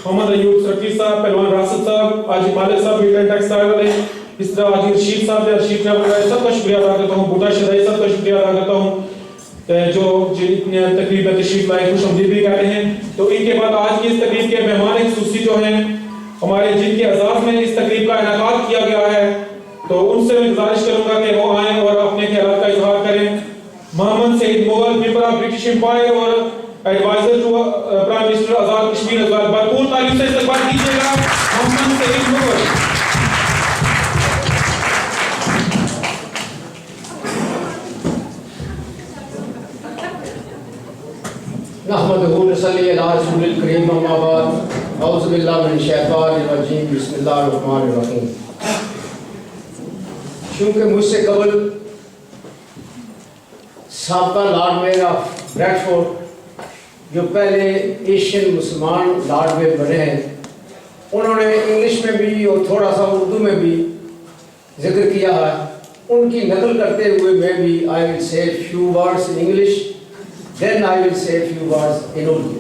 محمد ایوب سرکی صاحب، پہلوان راسد صاحب، حاجی مالک صاحب میٹ اینڈ ٹیکسٹائل والے، اس طرح حاجی رشید صاحب نے رشید ٹریول والے، سب کا شکریہ ادا کرتا ہوں. بوٹا شدائی صاحب کا شکریہ ادا کرتا ہوں جو تقریب میں تشریف لائے، خوش آمدید بھی کہتے ہیں. تو ان کے بعد آج کی اس تقریب کے مہمان خصوصی جو ہیں ہمارے، جن کے اعزاز میں اس تقریب کا انعقاد کیا گیا ہے، تو ان سے میں گزارش کروں گا کہ وہ آئیں اور اپنے خیالات کا اظہار کریں. Muhammad Saeed Mughal, member of British empire اور adviser to prime minister Azad Kashmir Azad, بھرپور تعلیم سے استقبال کیجیے گا محمد سعید مغل. نحمدہ ونصلی علی رسول الکریم، اما بعد، اعوذ باللہ من الشیطان الرجیم، بسم اللہ الرحمن الرحیم. چونکہ مجھ سے قبل سابقہ lord mayor of Bradford جو پہلے ایشین مسلمان لارڈ میئر بنے ہیں، انہوں نے انگلش میں بھی اور تھوڑا سا اردو میں بھی ذکر کیا ہے. ان کی نقل کرتے ہوئے میں بھی I will say few words in English, then I will say few words in Urdu.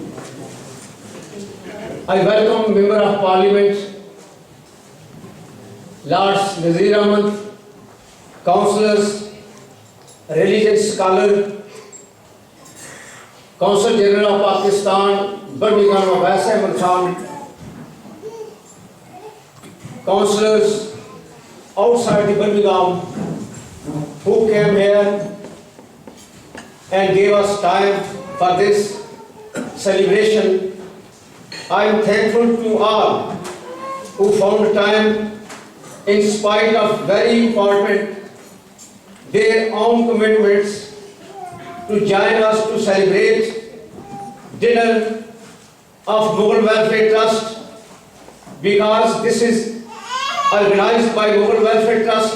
I welcome Member of Parliament, Lords Nazir Ahmed, councillors, religious scholar, Consul General of Pakistan, Birmingham Abbas Ahmed Khan, councillors outside the Birmingham who came here and gave us time for this celebration. I am thankful to all who found time, in spite of very important their own commitments, to join us to celebrate dinner of Mughal Welfare Trust, because this is organized by Mughal Welfare Trust,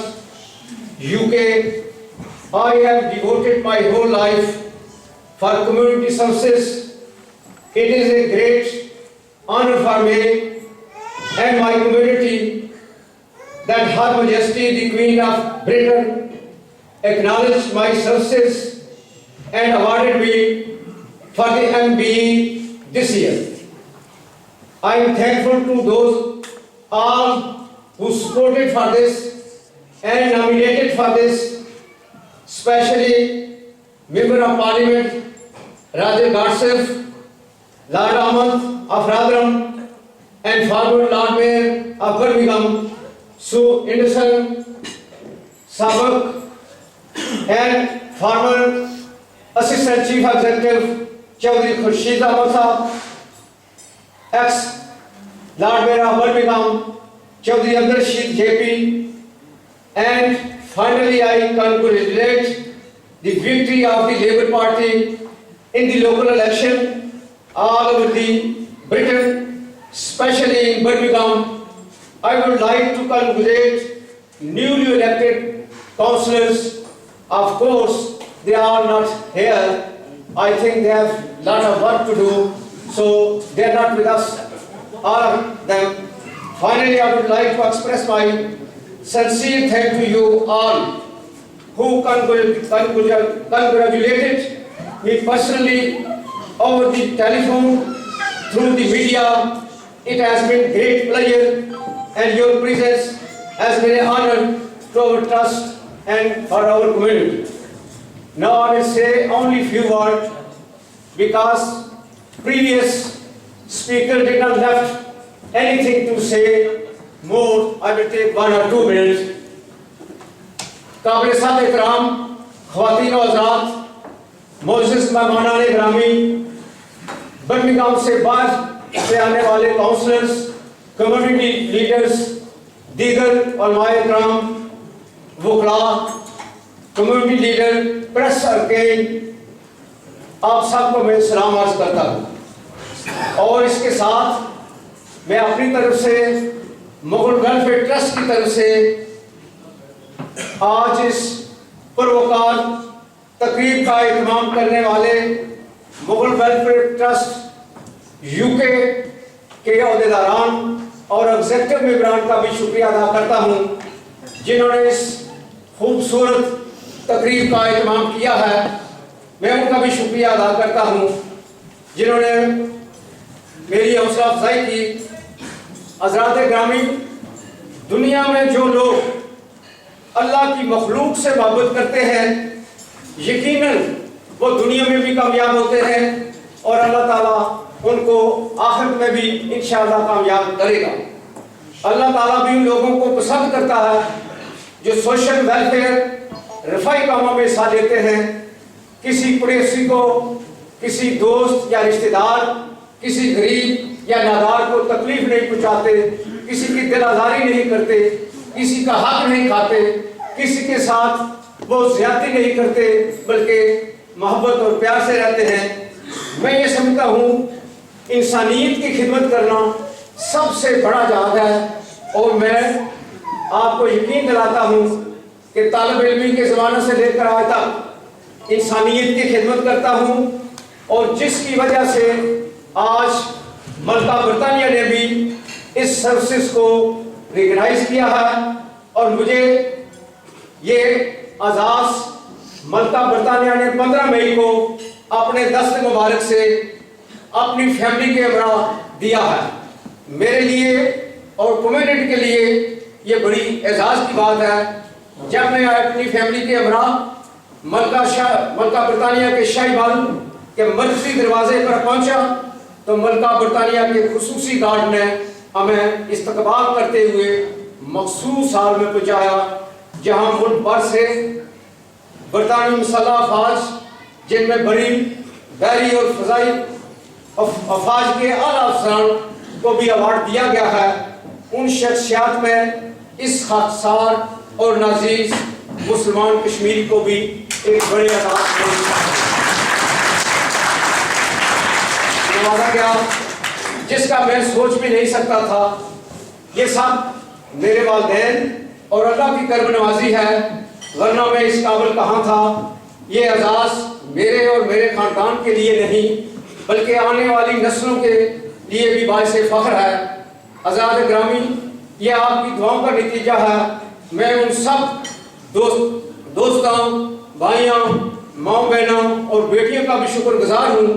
UK. I have devoted my whole life for community services. It is a great honor for me and my community that Her Majesty the Queen of Britain acknowledged my services and awarded me for the MBE this year. I am thankful to those all who supported for this and nominated for this, especially Member of Parliament Raja Gadsif, Lord Ahmed of Rotherham, and former Lord Mayor of Birmingham, Sue Henderson, Sabak, and former Assistant Chief Executive Chaudhry Khurshid Ahmed Sahab, ex-Lord Mayor of Birmingham, Chaudhry Abdul Rashid JP, and finally I congratulate the victory of the Labour Party in the local election all over the Britain, especially in Birmingham. I would like to congratulate newly elected councillors. Of course, they are not here. I think they have a lot of work to do, so they are not with us, all of them. Finally, I would like to express my sincere thanks to you all who congratulated me personally over the telephone, through the media. It has been great pleasure, and your presence has been an honor to our trust and for our community. Now I will say only few words, because previous speaker did not left anything to say more. I will take 1 or 2 minutes. قابل صاحب اکرام، خواتین و حضرات، معزز مہمانان گرامی، Birmingham سے باہر سے آنے والے کاؤنسلرز، کمیونٹی لیڈرز، دیگر علماء اکرام، وکلاء، کمیونٹی لیڈر، پریس ارکین، آپ سب کو میں سلام عرض کرتا ہوں. اور اس کے ساتھ میں اپنی طرف سے مغل ویلفیئر ٹرسٹ کی طرف سے آج اس پروکار تقریب کا اہتمام کرنے والے مغل ویلفیئر ٹرسٹ UK کے عہدیداران اور ایگزیکٹو ممبران کا بھی شکریہ ادا کرتا ہوں، جنہوں نے اس خوبصورت تقریب کا اہتمام کیا ہے. میں ان کا بھی شکریہ ادا کرتا ہوں جنہوں نے मेरी हौसला अफजाई की। हज़रात ग्रामी, दुनिया में जो लोग अल्लाह की मखलूक से मोहब्बत करते हैं, यकीनन वो दुनिया में भी कामयाब होते हैं और अल्लाह ताला उनको आखिरत में भी इंशाअल्लाह कामयाब करेगा। अल्लाह ताला भी उन लोगों को पसंद करता है जो सोशल वेलफेयर रफाई कामों में हिस्सा लेते हैं, किसी पड़ोसी को, किसी दोस्त या रिश्तेदार, किसी गरीब या नादार को तकलीफ नहीं पहुंचाते, किसी की दिल आज़ारी नहीं करते, किसी का हक नहीं खाते, किसी के साथ वो ज्यादती नहीं करते, बल्कि मोहब्बत और प्यार से रहते हैं। मैं ये समझता हूँ इंसानियत की खिदमत करना सबसे बड़ा जहाद है और मैं आपको यकीन दिलाता हूँ कि तालिब इल्मी के ज़माने से लेकर आज तक इंसानियत की खिदमत करता हूँ और जिसकी वजह से आज मल्का बरतानिया ने भी इस सर्विसेज को रिकग्नाइज किया है और मुझे ये एजाज़ मल्का बरतानिया ने 15 मई को अपने दस्त मुबारक से अपनी फैमिली के हमरा दिया है। मेरे लिए और कम्युनिटी के लिए ये बड़ी एजाज़ की बात है। जब मैं अपनी फैमिली के हमरा मल्का बरतानिया के शाही बाग के मरकजी दरवाजे पर पहुंचा तो मल्का बरतानिया के खुसूसी गार्ड ने हमें इस्तकबाल करते हुए मखसूस हाल में पहुंचाया, जहां मुल्क भर से बरतानी मुसल्लह अफवाज जिनमें बड़ी बहरी और फजाई अफवाज के आला अफसरान को भी अवार्ड दिया गया है। उन शख्सियात में इस खाकसार और नाजीज मुसलमान कश्मीरी को भी एक बड़े नवाजा गया जिसका मैं सोच भी नहीं सकता था। ये सब मेरे वालिदैन और अल्लाह की करम नवाजी है, वरना मैं इस काबिल कहाँ था। ये एजाज़ मेरे और मेरे खानदान के लिए नहीं बल्कि आने वाली नस्लों के लिए भी बाइस फख्र है। आज़ाद ग्रामी, ये आपकी दुआओं का नतीजा है। मैं उन सब दोस्तों, भाइयों, माँ बहनों और बेटियों का भी शुक्रगुजार हूँ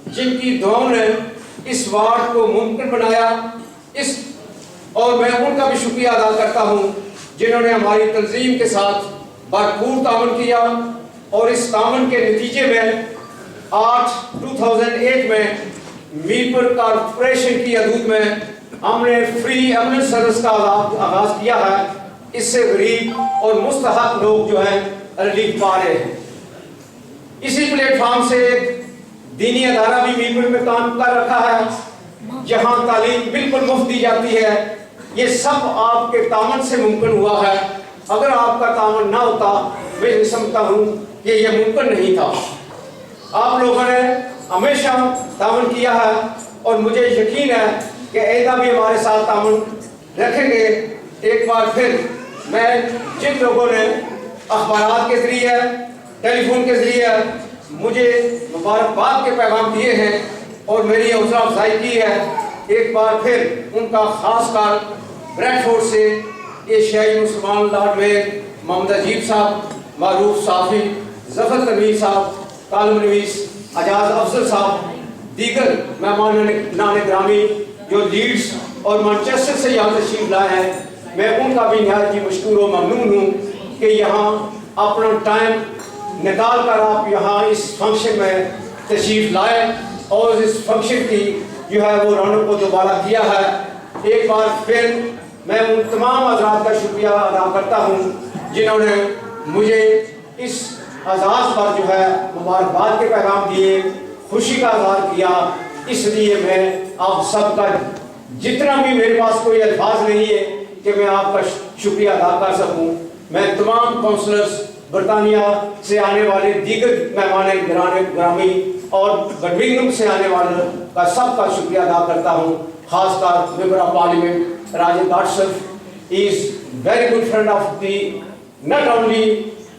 जिनकी दुआओं ने इस वार्ड को मुमकिन बनाया। और मैं उनका भी शुक्रिया अदा करता हूँ जिन्होंने हमारी तंजीम के साथ भरपूर तावन किया और इस तावन के नतीजे में 2008 में मीरपुर कॉर्पोरेशन की हदूद में हमने फ्री एम्बुलेंस सर्विस का आगाज किया है। इससे गरीब और मुस्तहक लोग जो हैं रिलीफ पा रहे हैं। इसी प्लेटफॉर्म से दीनी अदारा भी मीरपुर में काम कर रखा है जहां तालीम बिल्कुल मुफ्त दी जाती है। ये सब आपके तावन से मुमकिन हुआ है। अगर आपका तावन ना होता मैं समझता हूँ कि ये मुमकिन नहीं था। आप लोगों ने हमेशा तावन किया है और मुझे यकीन है कि ऐसा भी हमारे साथ तावन रखेंगे। एक बार फिर मैं जिन लोगों ने अखबारात के जरिए, टेलीफोन के जरिए मुझे मुबारकबाद के पैगाम दिए हैं और मेरी हौसला अफजाई की है, एक बार फिर उनका खास कर ब्रैडफोर्ड से एशियाई मुसलमान लॉर्ड मेयर मोहम्मद अजीब साहब, मारूफ साफी, जफर तमीर साहब, कालम नवीस, अजाज अफजल साहब, दीगर मेहमान ग्रामी जो लीड्स और मैनचेस्टर से यहाँ तशरीफ लाए हैं, मैं उनका भी नहायत ही मशकूर व ममनून हूँ कि यहाँ अपना टाइम निकाल कर आप यहाँ इस फंक्शन में तशरीफ लाए और इस फंक्शन की जो है वो रौनक को दोबारा किया है। एक बार फिर मैं उन तमाम हज़रात का शुक्रिया अदा करता हूँ जिन्होंने मुझे इस एजाज़ पर जो है मुबारकबाद के पैगाम दिए, खुशी का इज़हार किया। इसलिए मैं आप सबका, जितना भी मेरे पास कोई अल्फाज नहीं है कि मैं आपका शुक्रिया अदा कर सकूं। मैं तमाम काउंसलर्स, बरतानिया से आने वाले दीगर मेहमान ग्रामी और बर्मिंघम से आने वाले का सबका शुक्रिया अदा करता हूँ। खासकर मेंबर ऑफ पार्लियामेंट राजेंद्र गाडसफ is very good friend of the, not only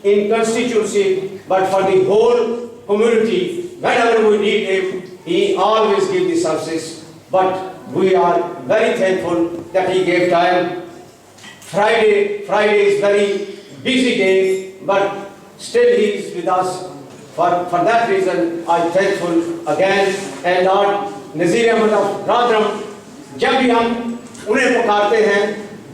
in constituency but for the whole community. Whenever we need him, he always gives the services. But we are very thankful that he gave time. Friday is very busy day, but still he is with us. For that reason, I'm thankful again. And Lord, Nazir Ahmed Rotherham, जब भी हम उन्हें पुकारते हैं,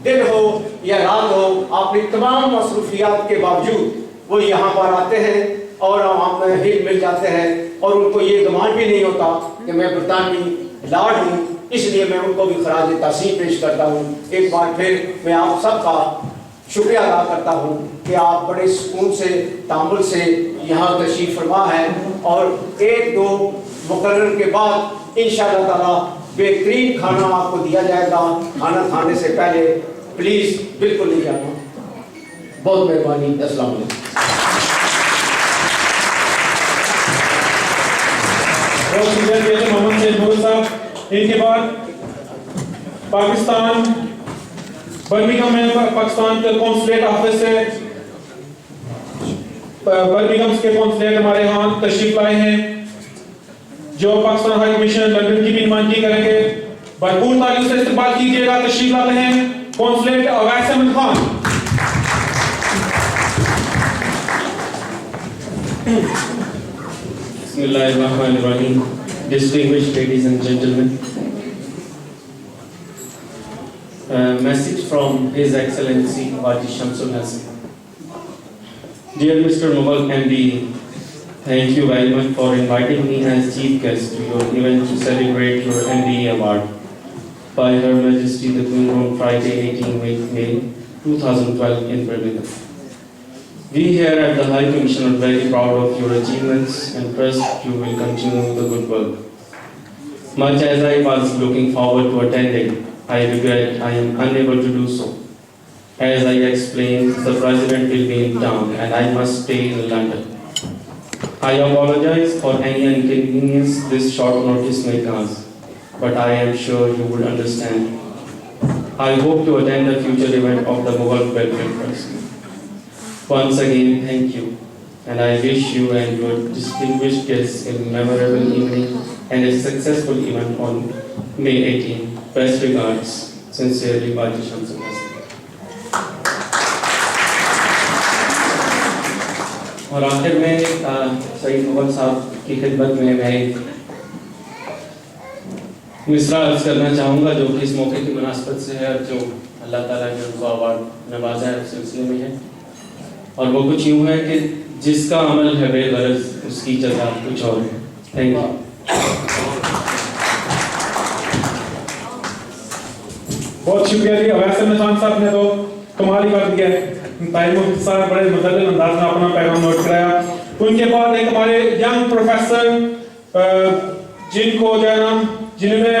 दिन हो या रात हो, अपनी तमाम मसरूफियात के बावजूद वो यहाँ पर आते हैं और हम में हिल मिल जाते हैं और उनको ये गुमान भी नहीं होता कि मैं बरतानवी लाड हूँ, इसलिए मैं उनको भी खराज तहसीन पेश करता हूँ। एक बार फिर मैं आप सबका शुक्रिया अदा करता हूँ कि आप बड़े सुकून से, तामुल से यहाँ तशरीफ़ फरमा है और एक दो मुकर्रर के बाद इंशाअल्लाह ताला बेहतरीन खाना आपको दिया जाएगा। खाना खाने से पहले प्लीज़ बिल्कुल नहीं जाना। बहुत मेहरबानी। अस्सलाम वालेकुम। बहुत शुक्रिया मोहम्मद सैयद नूर साहब। इनके बाद पाकिस्तान बर्मिंघम में पाकिस्तान के कॉन्सुलेट ऑफिस से बर्मिंघम के कॉन्सुलेट हमारे यहाँ तशरीफ लाए हैं, जो पाकिस्तान हाई कमीशन लंदन की भी नुमाइंदगी करेंगे। भरपूर तालियों से इस्तेमाल कीजिएगा। तशरीफ लाते हैं consulate Awais Ahmad Khan. Bismillahirrahmanirrahim. Distinguished ladies and gentlemen, message from His Excellency Haji Shamsul Hasan. Dear Mr. Mughal MD, thank you very much for inviting me as chief guest to your event to celebrate your MBE award by Her Majesty the Queen on Friday 18 May 2012 in Birmingham. We here at the High Commission are very proud of your achievements and trust you will continue the good work. Much as I was looking forward to attending, I regret I am unable to do so. As I explained, the President will be in town and I must stay in London. I apologize for any inconvenience this short notice may cause, but I am sure you would understand. I hope to attend the future event of the Mughal Welfare Trust. Once again, thank you, and I wish you and your distinguished guests a memorable evening and a successful event on May 18. Best regards, sincerely, Haji Shamsul Hasan. और आखिर में सईद मुगल साहब की खिदमत में मैं एक मिसरा अर्ज करना चाहूँगा जो कि इस मौके की मुनासबत से है और जो अल्लाह ताला ने उनको अवार्ड नवाजा है उस सिलसिले में है। और वो कुछ यूँ है कि जिसका अमल है बेगरज उसकी जज़ा कुछ और है। Thank you. बहुत शुक्रिया जी। अवैस अहमद खान साहब ने तो कमाल ही कर दिया है। टाइम साहब बड़े मुतल्लिल अंदाज में अपना पैगाम नोट कराया। उनके बाद एक हमारे यंग प्रोफेसर जिनको जो है ना जिन्होंने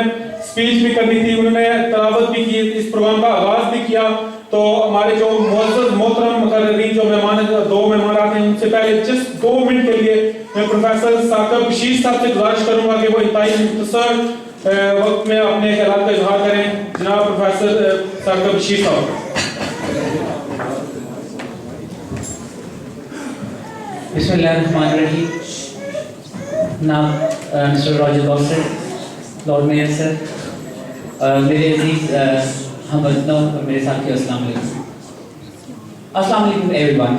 स्पीच भी करनी थी, उन्होंने तलावत भी की, इस प्रोग्राम का आगाज भी किया। तो हमारे जो मुअज़्ज़ज़ मोहतरम मुक़र्ररीन जो मेहमान दो मेहमान आते हैं, उनसे पहले जस्ट 2 मिनट के लिए मैं प्रोफेसर साकिब बशीर साहब से गुजारिश करूंगा कि वो इंतहाई मुख्तसर वक्त में अपने ख्यालात का इजहार करें। जनाब प्रोफेसर साकिब बशीर साहब। बिस्मिल्लाहिर्रहमानिर्रहीम। नाम मिस्टर रॉजर गॉफर, लॉर्ड मेयर सर, मेरे अजीज हमवतनों और मेरे साथियों, अस्सलाम वालेकुम। अस्सलाम वालेकुम everyone.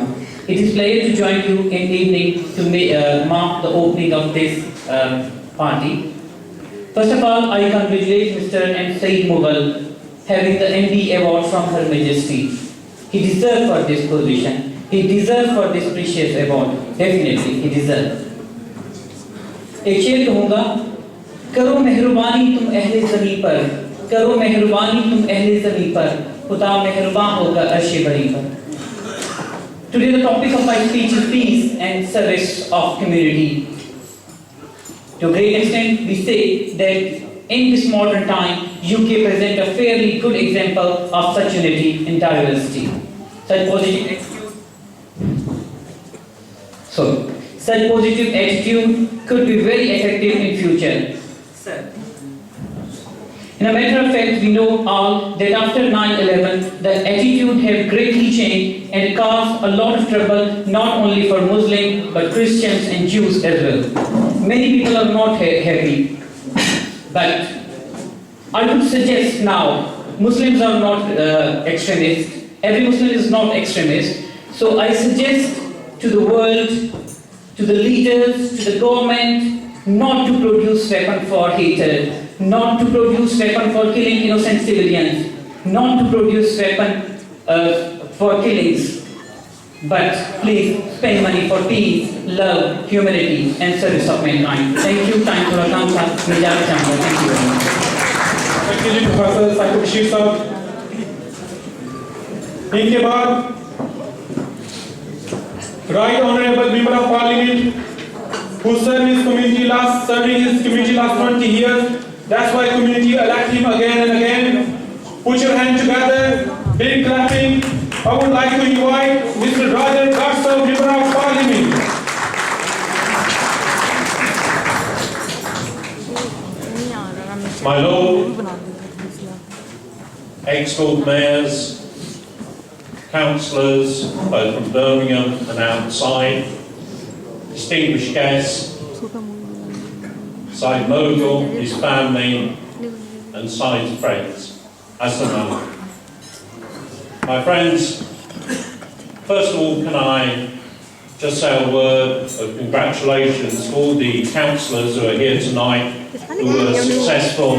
It is pleasure to join you in evening to mark the opening of this party. First of all, I congratulate Mr. M. Saeed Mughal having the MD award from Her Majesty. He deserves for this position. He deserves for this precious award. Definitely, he deserves. एक शेर कहूँगा, करो मेहरबानी तुम अहले ज़मीं पर, करो मेहरबानी तुम अहले ज़मीं पर, खुदा मेहरबान होगा अर्श बरी पर। Today the topic of my speech is peace and service of community. To a great extent, we say that in this modern time, UK present a fairly good example of such unity in diversity. Such positive attitude could be very effective in future. In a matter of fact, we know all that after 9/11, the attitude have greatly changed and caused a lot of trouble not only for Muslims but Christians and Jews as well. Many people are not happy, but I would suggest now, Muslims are not extremists. Every Muslim is not extremist. So I suggest to the world, to the leaders, to the government, not to produce weapon for hatred, not to produce weapon for killing innocent civilians, not to produce weapon for killings, but please spend money for peace, love, humanity, and service of mankind. Thank you. Time for a council. Thank you very much. Thank you, Professor Saqib Bashir साहब. इनके बाद Right Honorable Member of Parliament, who served his community serving his community last 20 years. That's why community elect him again and again. Put your hands together, big clapping. I would like to invite Mr. Rajan Ghatsal, Member of Parliament. My Lord, ex-Lord Mayors, councillors, both from Birmingham and outside, distinguished guests, Said Mogul, his family, and Said's friends, Assalamu alaikum. My friends, first of all, can I just say a word of congratulations to all the councillors who are here tonight who were successful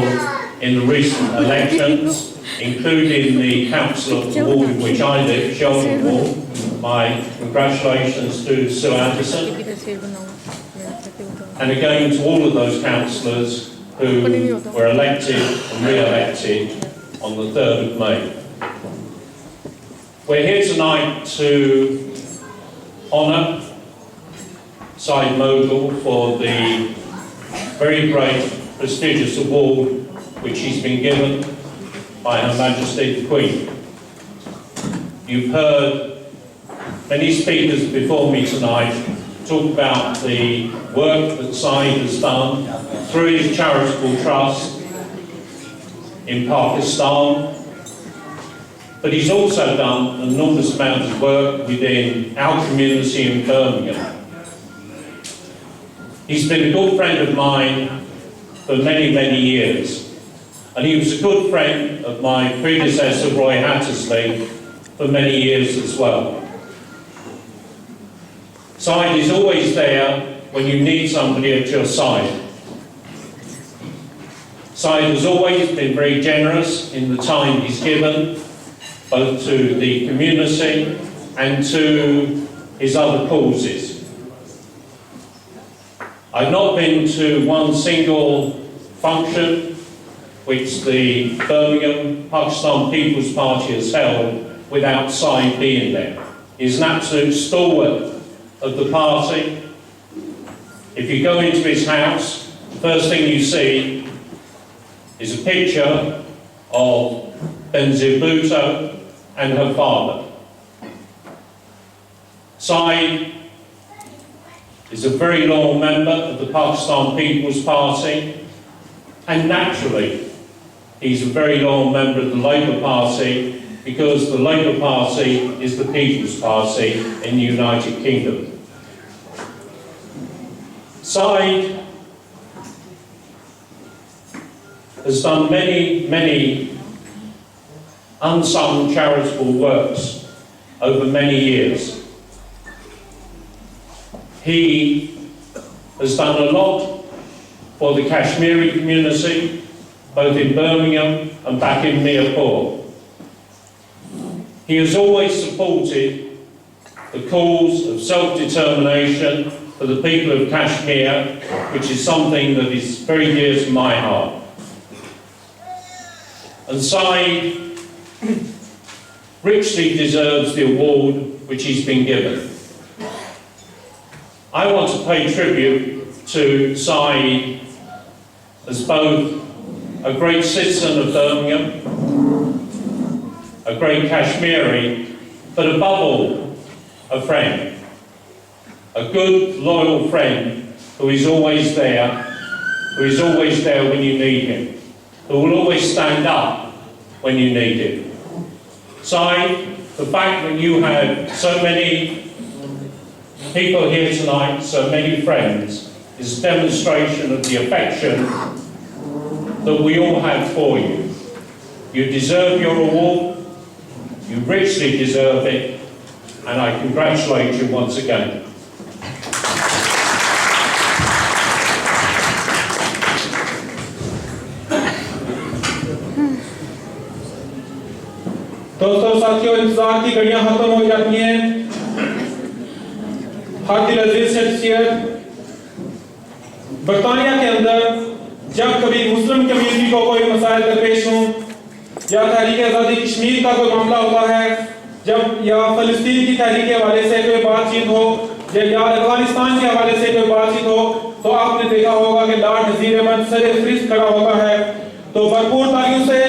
in the recent elections, including the council of the ward in which I live, Shelton Ward. My congratulations to Sue Anderson. And again to all of those councillors who were elected and re-elected on the 3rd of May. We're here tonight to honour Said Mogul for the very great, prestigious award which he's been given by Her Majesty the Queen. You've heard many speakers before me tonight talk about the work that Said has done through his charitable trust in Pakistan, but he's also done an enormous amount of work within our community in Birmingham. He's been a good friend of mine for many, many years, and he was a good friend of my predecessor, Roy Hattersley, for many years as well. Said is always there when you need somebody at your side. Said has always been very generous in the time he's given, both to the community and to his other causes. I've not been to one single function which the Birmingham Pakistan People's Party has held without Said being there. He's an absolute stalwart of the party. If you go into his house, the first thing you see is a picture of Benazir Bhutto and her father. Said is a very loyal member of the Pakistan People's Party, and naturally he's a very loyal member of the Labour Party, because the Labour Party is the People's Party in the United Kingdom. Said has done many, many unsung charitable works over many years. He has done a lot for the Kashmiri community, both in Birmingham and back in Mirpur. He has always supported the cause of self-determination for the people of Kashmir, which is something that is very dear to my heart. And Said richly deserves the award which he's been given. I want to pay tribute to Said as both a great citizen of Birmingham, a great Kashmiri, but above all, a friend. A good, loyal friend who is always there when you need him, who will always stand up when you need him. Said, the fact that you have so many people here tonight, so many friends, is a demonstration of the affection that we all have for you. You deserve your award, you richly deserve it, and I congratulate you once again. دوستوں ساتھیوں انتظار کی گھڑیاں ختم ہو جاتی ہیں. ہر دل عزیز شخصیت برطانیہ کے اندر جب کبھی مسلم کمیونٹی کو کوئی مسائل درپیش ہوں یا تحریک آزادی کشمیر کا کوئی معاملہ ہوتا ہے, جب یا فلسطین کی تحریک کے حوالے سے کوئی بات چیت ہو یا افغانستان کے حوالے سے کوئی بات چیت ہو, تو آپ نے دیکھا ہوگا کہ لارڈ نذیر احمد سر فہرست کھڑا ہوتا ہے. تو بھرپور تالیوں سے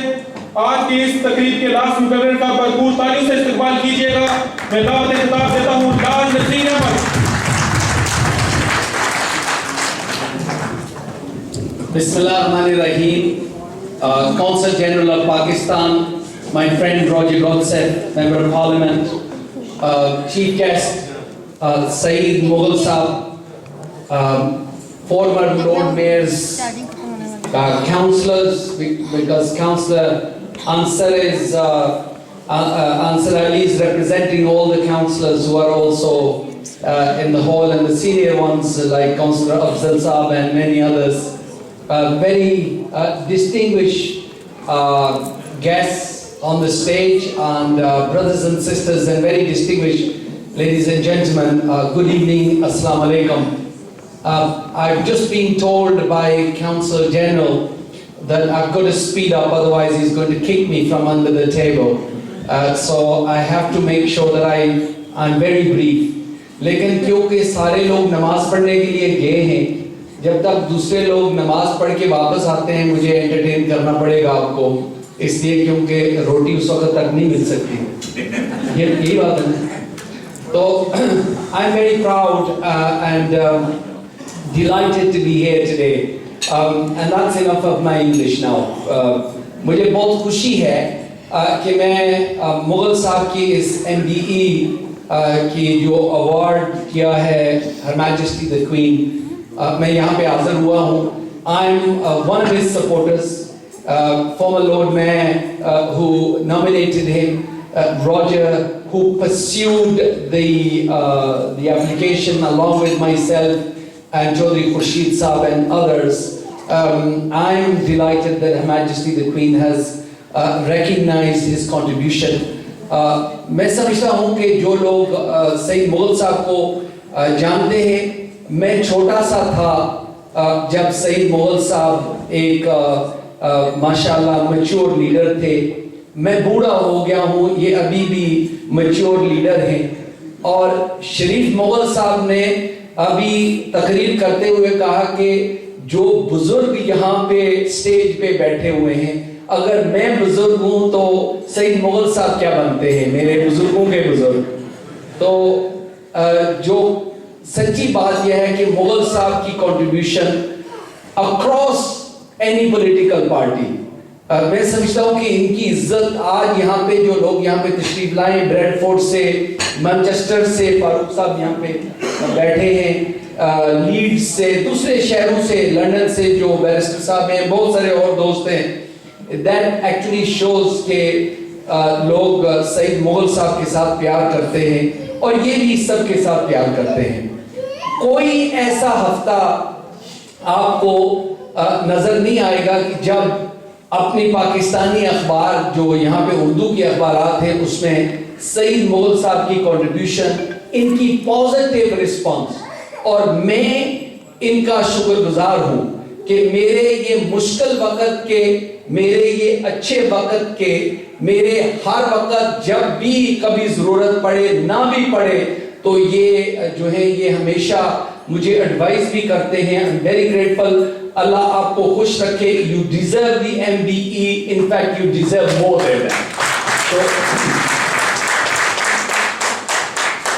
آج کی اس تقریب کے لاسٹ مقرر کا بھرپور تالیوں سے استقبال کیجیے گا. میں دعوت خطاب دیتا ہوں lord Nazir Ahmad. Bismillahirrahmanirrahim. Consul General of Pakistan, my friend Roger Godse, Member of Parliament, Chief Guest Saeed Mughal Saab, former Lord Mayors, councillors, because Councillor Ansar Ali is representing all the councillors who are also in the hall, and the senior ones like Councillor Afzal Saab and many others. Very distinguished guests on the stage, and brothers and sisters and very distinguished ladies and gentlemen, good evening, Assalamu alaikum. I've just been told by Council General that I've got to speed up, otherwise he's going to kick me from under the table. So I have to make sure that I'm very brief. لیکن کیونکہ سارے لوگ نماز پڑھنے کے لیے گئے ہیں, جب تک دوسرے لوگ نماز پڑھ کے واپس آتے ہیں مجھے انٹرٹین کرنا پڑے گا آپ کو, اس لیے کیونکہ روٹی اس وقت تک نہیں مل سکتی. یہی بات ہے. تو I'm very proud and delighted to be here today. And that's enough of my English now. مجھے بہت خوشی ہے کہ میں مغل صاحب کی اس MBE کی جو ایوارڈ کیا ہے ہر میجسٹی دی کوئین, میں یہاں پہ حاضر ہوا ہوں. I'm one of his supporters, former Lord Mayor who nominated him, Roger who pursued the application along with myself and Chaudhry Khurshid Saab and others. I'm delighted that Her Majesty the Queen has recognized his contribution. میں سمجھتا ہوں کہ جو لوگ سید مغل صاحب کو جانتے ہیں, میں چھوٹا سا تھا جب سید مغل صاحب ایک ماشاءاللہ میچور لیڈر تھے. میں بوڑھا ہو گیا ہوں, یہ ابھی بھی میچور لیڈر ہیں. اور شریف مغل صاحب نے ابھی تقریر کرتے ہوئے کہا کہ جو بزرگ یہاں پہ سٹیج پہ بیٹھے ہوئے ہیں, اگر میں بزرگ ہوں تو سید مغل صاحب کیا بنتے ہیں, میرے بزرگوں کے بزرگ. تو جو سچی بات یہ ہے کہ مغل صاحب کی contribution across any political party, میں سمجھتا ہوں کہ ان کی عزت آج یہاں پہ جو لوگ یہاں پہ تشریف لائے, بریڈ فورڈ سے, مانچسٹر سے فاروق صاحب یہاں پہ بیٹھے ہیں, لیڈز سے, دوسرے شہروں سے, لندن سے جو بیرسٹر صاحب ہیں, بہت سارے اور دوست ہیں. That actually shows کہ لوگ سید مغل صاحب کے ساتھ پیار کرتے ہیں اور یہ بھی سب کے ساتھ پیار کرتے ہیں. کوئی ایسا ہفتہ آپ کو نظر نہیں آئے گا کہ جب اپنی پاکستانی اخبار جو یہاں پہ اردو کے اخبارات ہیں اس میں سید مغل صاحب کی کنٹریبیوشن, ان کی پازیٹیو رسپانس, اور میں ان کا شکر گزار ہوں کہ میرے یہ مشکل وقت کے, میرے یہ اچھے وقت کے, میرے ہر وقت جب بھی کبھی ضرورت پڑے نہ بھی پڑے تو یہ جو ہے یہ ہمیشہ مجھے ایڈوائز بھی کرتے ہیں. I'm very grateful. اللہ آپ کو خوش رکھے. You deserve the MBE. In fact, you deserve more than that. So,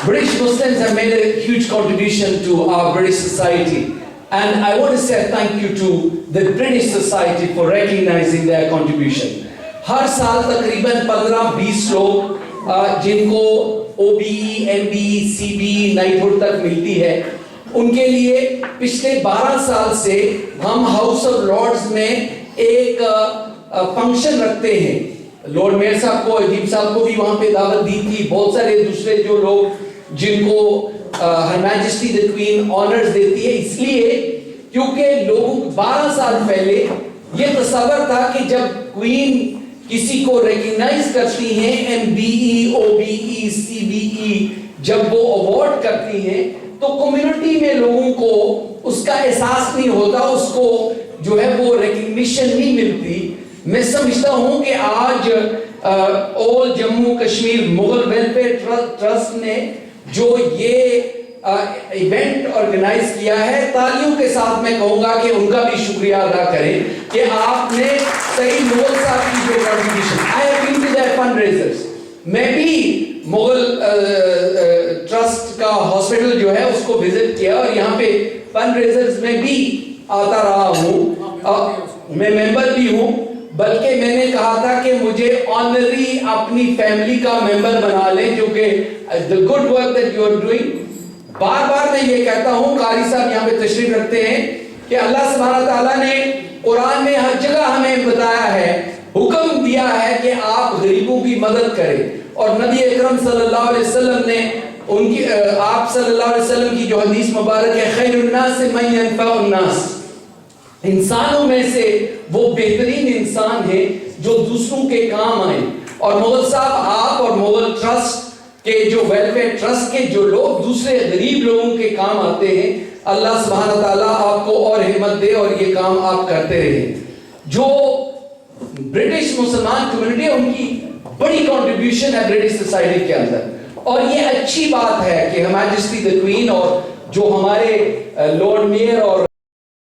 British Muslims have made a huge contribution to our British society. And I want to say thank you to the British Society for recognizing their contribution. ہر سال تقریباً 15-20 لوگ جن کو OBE, MBE, CBE, knighthood تک ملتی ہے, ان کے لیے پچھلے 12 سال سے ہم ہاؤس آف لارڈز میں ایک فنکشن رکھتے ہیں. لارڈ میئر صاحب کو, عجیب صاحب کو بھی وہاں پہ دعوت دی تھی, بہت سارے دوسرے جو لوگ جن کو ہر میجسٹی دی کوئین آنرز دیتی ہے, اس لیے کیونکہ لوگوں 12 سال پہلے یہ تصور تھا کہ جب کوئین کسی کو ریکگنائز کرتی ہیں MBE, OBE, CBE, جب وہ اوارڈ کرتی ہیں تو کمیونٹی میں لوگوں کو اس کا احساس نہیں ہوتا, اس کو جو ہے وہ ریکگنیشن نہیں ملتی. میں سمجھتا ہوں کہ آج آل جموں کشمیر مغل ویلفیئر ٹرسٹ نے جو یہ ایونٹ آرگنائز کیا ہے, تالیوں کے ساتھ میں کہوں گا کہ ان کا بھی شکریہ ادا کریں کہ آپ نے صحیح مغل صاحب کی جو contribution. I have been to their fundraisers. میں بھی مغل ٹرسٹ کا ہاسپٹل جو ہے اس کو وزٹ کیا اور یہاں پہ فنڈ ریزرز میں بھی آتا رہا ہوں, میں ممبر بھی ہوں, بلکہ میں نے کہا تھا کہ مجھے آنری اپنی فیملی کا ممبر بنا لیں, جو کہ the good work that you are doing. بار بار میں یہ کہتا ہوں, قاری صاحب یہاں پہ تشریف رکھتے ہیں, کہ اللہ سبحانہ تعالیٰ نے قرآن میں ہر جگہ ہمیں بتایا ہے, حکم دیا ہے کہ آپ غریبوں کی مدد کریں. اور نبی اکرم صلی اللہ علیہ وسلم نے ان کی آپ صلی اللہ علیہ وسلم کی جو حدیث مبارک ہے, خیر الناس من ينفع الناس, انسانوں میں سے وہ بہترین انسان ہے جو دوسروں کے کام آئیں. اور مغل صاحب, آپ اور مغل ٹرسٹ کے جو ویلفیئر ٹرسٹ کے جو لوگ دوسرے غریب لوگوں کے کام آتے ہیں, اللہ سبحانہ تعالیٰ آپ کو اور ہمت دے اور یہ کام آپ کرتے رہیں. جو برٹش مسلمان کمیونٹی ہے ان کی بڑی کنٹریبیوشن ہے برٹش سوسائٹی کے اندر, اور یہ اچھی بات ہے کہ ہماری میجسٹی دی کوئین اور جو ہمارے لارڈ میئر اور